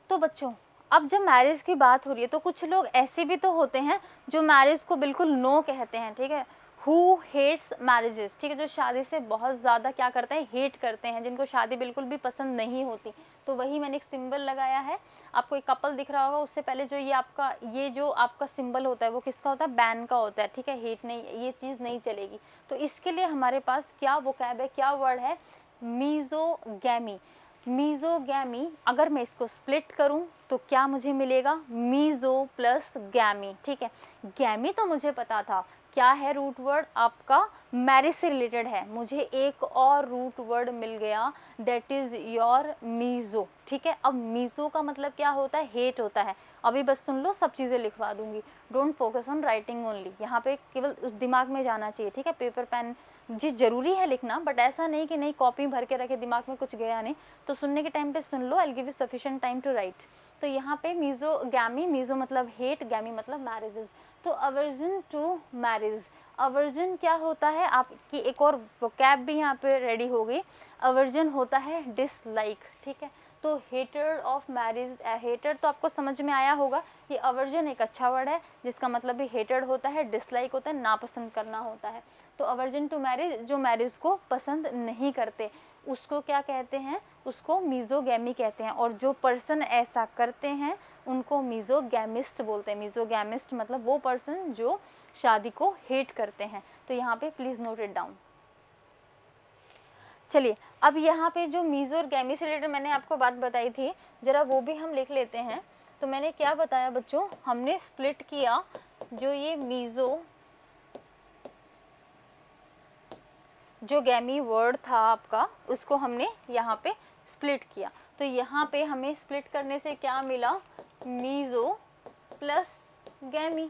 तो बच्चों, अब जब मैरिज की बात हो रही है तो कुछ लोग ऐसे भी तो होते हैं जो मैरिज को बिल्कुल नो कहते हैं, ठीक है, हु हेट्स मैरिजेस, ठीक है, जो शादी से बहुत ज़्यादा क्या करते हैं, हेट करते हैं, जिनको शादी बिल्कुल भी पसंद नहीं होती। तो वही मैंने एक सिंबल लगाया है, आपको एक कपल दिख रहा होगा, उससे पहले जो ये जो आपका सिंबल होता है वो किसका होता है, बैन का होता है, ठीक है, हेट नहीं, ये चीज़ नहीं चलेगी। तो इसके लिए हमारे पास क्या वोकैब है, क्या वर्ड है, मीजोगैमी। मीजोगैमी, अगर मैं इसको स्प्लिट करूं तो क्या मुझे मिलेगा, मीजो प्लस गैमी, ठीक है। गैमी तो मुझे पता था, क्या है रूट वर्ड आपका, मैरिज से रिलेटेड है। मुझे एक और रूट वर्ड मिल गया, दैट इज योर मीजो, ठीक है। अब मीजो का मतलब क्या होता है, हेट होता है। अभी बस सुन लो, सब चीज़ें लिखवा दूंगी, don't focus on writing only, यहाँ पे केवल उस दिमाग में जाना चाहिए, ठीक है। पेपर पेन जी जरूरी है लिखना, बट ऐसा नहीं कि नहीं कॉपी भर के रखे, दिमाग में कुछ गया नहीं, तो सुनने के टाइम पे सुन लो, I give you sufficient time to write. तो यहाँ पे मीजोगैमी, मीजो मतलब हेट, गैमी मतलब मैरिजेस। तो अवर्जन टू मैरिज, अवर्जन क्या होता है, आपकी एक और वोकैब भी यहाँ पे रेडी हो गई। अवर्जन होता है डिसलाइक, ठीक है। तो हेटर ऑफ मैरिज, हेटर तो आपको समझ में आया होगा, ये अवर्जन एक अच्छा वर्ड है जिसका मतलब भी हेटेड होता है, डिसलाइक होता है, नापसंद करना होता है। तो अवर्जन टू मैरिज, जो मैरिज को पसंद नहीं करते, उसको क्या कहते हैं, उसको मीजोगैमी कहते हैं। और जो पर्सन ऐसा करते हैं उनको मीजोगैमिस्ट बोलते हैं। मीजोगैमिस्ट मतलब वो पर्सन जो शादी को हेट करते हैं। तो यहाँ पे प्लीज नोट इट डाउन। चलिए अब यहाँ पे जो मीजो और गैमी से रिलेटेड मैंने आपको बात बताई थी, जरा वो भी हम लिख लेते हैं। तो मैंने क्या बताया बच्चों, हमने स्प्लिट किया, जो ये मीजो जो गैमी वर्ड था आपका, उसको हमने यहाँ पे स्प्लिट किया। तो यहाँ पे हमें स्प्लिट करने से क्या मिला, मीजो प्लस गैमी।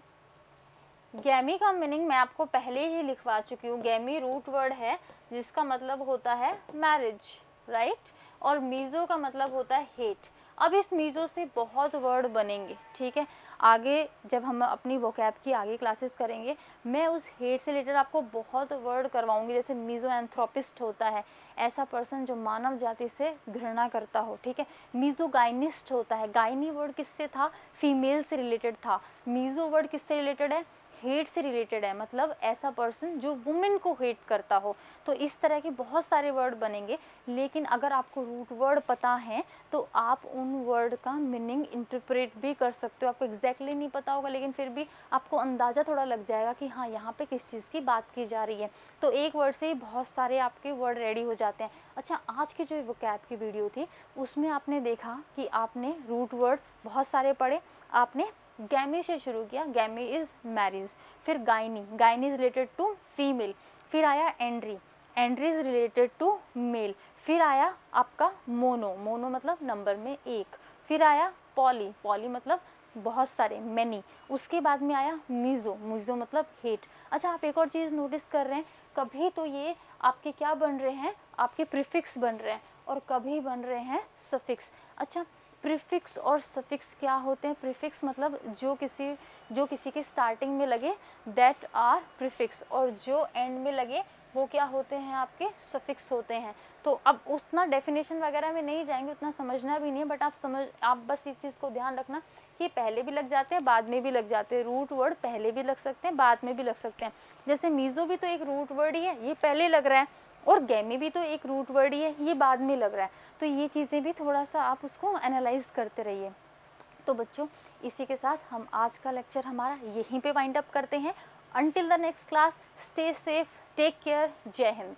गैमी का मीनिंग मैं आपको पहले ही लिखवा चुकी हूँ। गैमी रूट वर्ड है जिसका मतलब होता है मैरिज, राइट, और मीजो का मतलब होता है हेट। अब इस मीज़ो से बहुत वर्ड बनेंगे, ठीक है। आगे जब हम अपनी वोकैब की आगे क्लासेस करेंगे, मैं उस हेट से रिलेटेड आपको बहुत वर्ड करवाऊंगी। जैसे मीज़ोएंथ्रोपिस्ट होता है, ऐसा पर्सन जो मानव जाति से घृणा करता हो, ठीक है। मीज़ोगाइनिस्ट होता है, गाइनी वर्ड किससे था, फीमेल से रिलेटेड था। मीज़ो वर्ड किससे रिलेटेड है, हेट से रिलेटेड है, मतलब ऐसा पर्सन जो वुमेन को हेट करता हो। तो इस तरह के बहुत सारे वर्ड बनेंगे, लेकिन अगर आपको रूट वर्ड पता है तो आप उन वर्ड का मीनिंग इंटरप्रेट भी कर सकते हो। आपको एग्जैक्टली नहीं पता होगा, लेकिन फिर भी आपको अंदाज़ा थोड़ा लग जाएगा कि हाँ यहाँ पे किस चीज़ की बात की जा रही है। तो एक वर्ड से ही बहुत सारे आपके वर्ड रेडी हो जाते हैं। अच्छा, आज की जो वोकैब की वीडियो थी उसमें आपने देखा कि आपने रूट वर्ड बहुत सारे पढ़े। आपने गैमी से शुरू किया, गैमी इज़ मैरिज, फिर gyny, gyny is related to female, फिर आया andry, andry is related to male, फिर आया आपका मोनो, मोनो मतलब नंबर में एक, फिर आया पॉली, पॉली मतलब बहुत सारे, मैनी, उसके बाद में आया मीज़ो, मीज़ो मतलब हेट। अच्छा, आप एक और चीज़ नोटिस कर रहे हैं, कभी तो ये आपके क्या बन रहे हैं, आपके प्रीफिक्स बन रहे हैं, और कभी बन रहे हैं सफिक्स। अच्छा, प्रीफिक्स और सफिक्स क्या होते हैं? प्रीफिक्स मतलब जो किसी के स्टार्टिंग में लगे, दैट आर प्रीफिक्स, और जो एंड में लगे वो क्या होते हैं, आपके सफिक्स होते हैं। तो अब उतना डेफिनेशन वगैरह में नहीं जाएंगे, उतना समझना भी नहीं है, बट आप बस इस चीज़ को ध्यान रखना कि पहले भी लग जाते हैं, बाद में भी लग जाते हैं। रूट वर्ड पहले भी लग सकते हैं, बाद में भी लग सकते हैं। जैसे मीज़ो भी तो एक रूट वर्ड ही है, ये पहले लग रहा है, और गैमी भी तो एक रूट वर्ड ही है, ये बाद में लग रहा है। तो ये चीज़ें भी थोड़ा सा आप उसको एनालाइज करते रहिए। तो बच्चों, इसी के साथ हम आज का लेक्चर हमारा यहीं पे वाइंड अप करते हैं। Until the next class, stay safe, take care, जय हिंद।